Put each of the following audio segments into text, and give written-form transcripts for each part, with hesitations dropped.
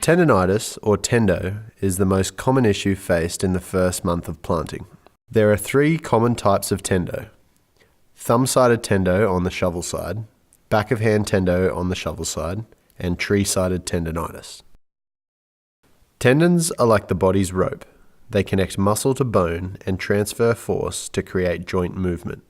Tendonitis, or tendo, is the most common issue faced in the first month of planting. There are 3 common types of tendo: thumb-sided tendo on the shovel side, back of hand tendo on the shovel side, and tree sided tendonitis. Tendons are like the body's rope. They connect muscle to bone and transfer force to create joint movement.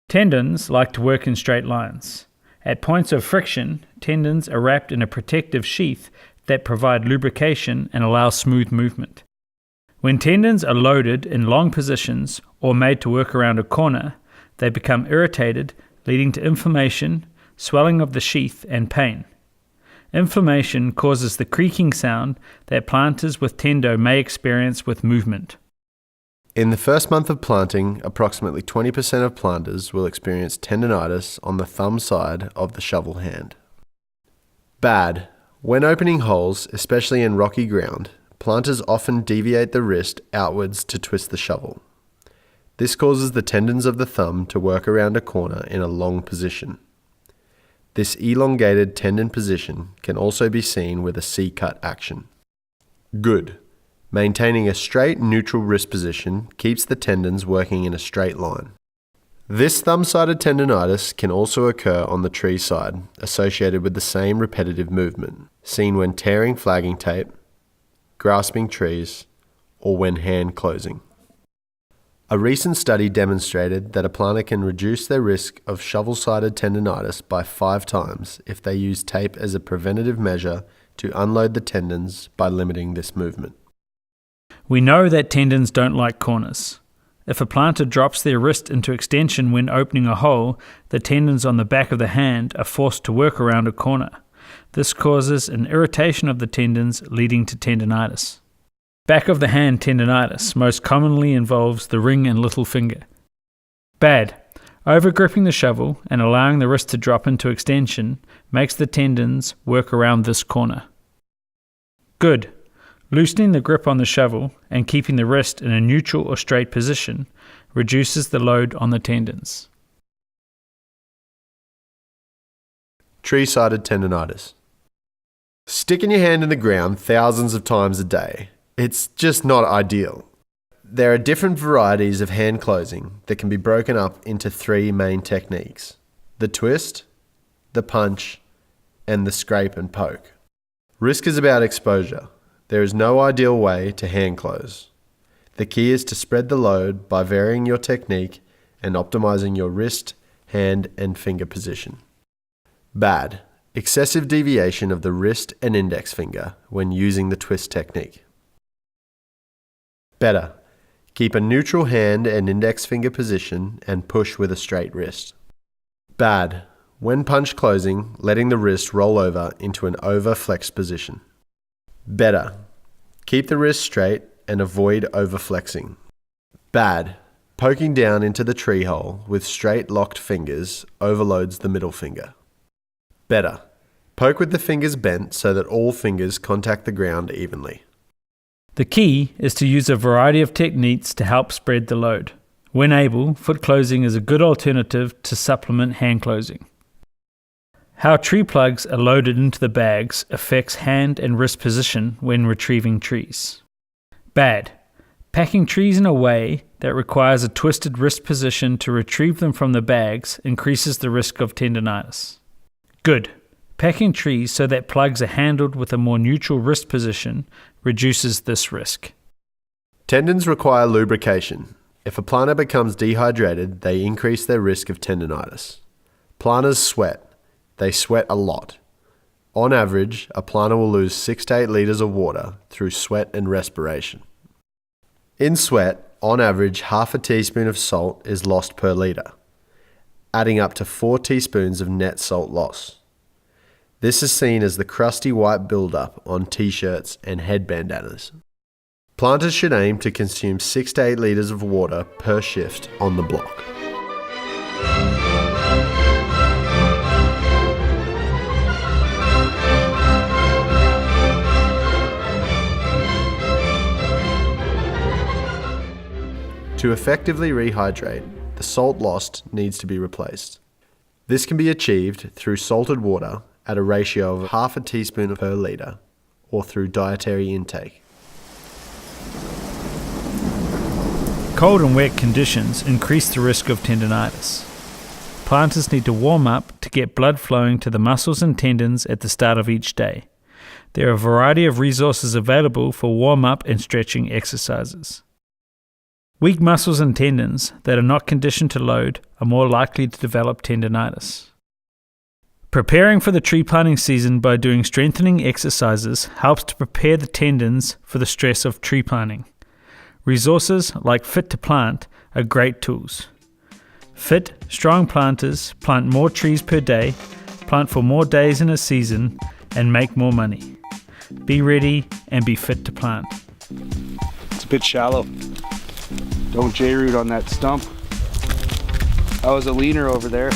Tendons like to work in straight lines. At points of friction, tendons are wrapped in a protective sheath that provide lubrication and allow smooth movement. When tendons are loaded in long positions or made to work around a corner, they become irritated, leading to inflammation, swelling of the sheath, and pain. Inflammation causes the creaking sound that planters with tendo may experience with movement. In the first month of planting, approximately 20% of planters will experience tendonitis on the thumb side of the shovel hand. Bad. When opening holes, especially in rocky ground, planters often deviate the wrist outwards to twist the shovel. This causes the tendons of the thumb to work around a corner in a long position. This elongated tendon position can also be seen with a C-cut action. Good. Maintaining a straight neutral wrist position keeps the tendons working in a straight line. This thumb-sided tendonitis can also occur on the tree side, associated with the same repetitive movement, seen when tearing flagging tape, grasping trees, or when hand closing. A recent study demonstrated that a planter can reduce their risk of shovel-sided tendonitis by 5 times if they use tape as a preventative measure to unload the tendons by limiting this movement. We know that tendons don't like corners. If a planter drops their wrist into extension when opening a hole, the tendons on the back of the hand are forced to work around a corner. This causes an irritation of the tendons, leading to tendonitis. Back of the hand tendonitis most commonly involves the ring and little finger. Bad. Overgripping the shovel and allowing the wrist to drop into extension makes the tendons work around this corner. Good. Loosening the grip on the shovel and keeping the wrist in a neutral or straight position reduces the load on the tendons. Tree-sided tendonitis. Sticking your hand in the ground thousands of times a day. It's just not ideal. There are different varieties of hand closing that can be broken up into 3 main techniques: the twist, the punch, and the scrape and poke. Risk is about exposure. There is no ideal way to hand close. The key is to spread the load by varying your technique and optimizing your wrist, hand, and finger position. Bad. Excessive deviation of the wrist and index finger when using the twist technique. Better. Keep a neutral hand and index finger position and push with a straight wrist. Bad. When punch closing, letting the wrist roll over into an over-flexed position. Better. Keep the wrist straight and avoid over-flexing. Bad. Poking down into the tree hole with straight locked fingers overloads the middle finger. Better. Poke with the fingers bent so that all fingers contact the ground evenly. The key is to use a variety of techniques to help spread the load. When able, foot closing is a good alternative to supplement hand closing. How tree plugs are loaded into the bags affects hand and wrist position when retrieving trees. Bad. Packing trees in a way that requires a twisted wrist position to retrieve them from the bags increases the risk of tendonitis. Good. Packing trees so that plugs are handled with a more neutral wrist position reduces this risk. Tendons require lubrication. If a planter becomes dehydrated, they increase their risk of tendonitis. Planters sweat. They sweat a lot. On average, a planter will lose 6 to 8 litres of water through sweat and respiration. In sweat, on average, half a teaspoon of salt is lost per litre, adding up to 4 teaspoons of net salt loss. This is seen as the crusty white buildup on t-shirts and head bandanas. Planters should aim to consume 6 to 8 litres of water per shift on the block. To effectively rehydrate, the salt lost needs to be replaced. This can be achieved through salted water at a ratio of half a teaspoon per litre, or through dietary intake. Cold and wet conditions increase the risk of tendonitis. Planters need to warm up to get blood flowing to the muscles and tendons at the start of each day. There are a variety of resources available for warm-up and stretching exercises. Weak muscles and tendons that are not conditioned to load are more likely to develop tendonitis. Preparing for the tree planting season by doing strengthening exercises helps to prepare the tendons for the stress of tree planting. Resources like Fit to Plant are great tools. Fit, strong planters plant more trees per day, plant for more days in a season, and make more money. Be ready and be fit to plant. It's a bit shallow. Don't J-root on that stump. I was a leaner over there.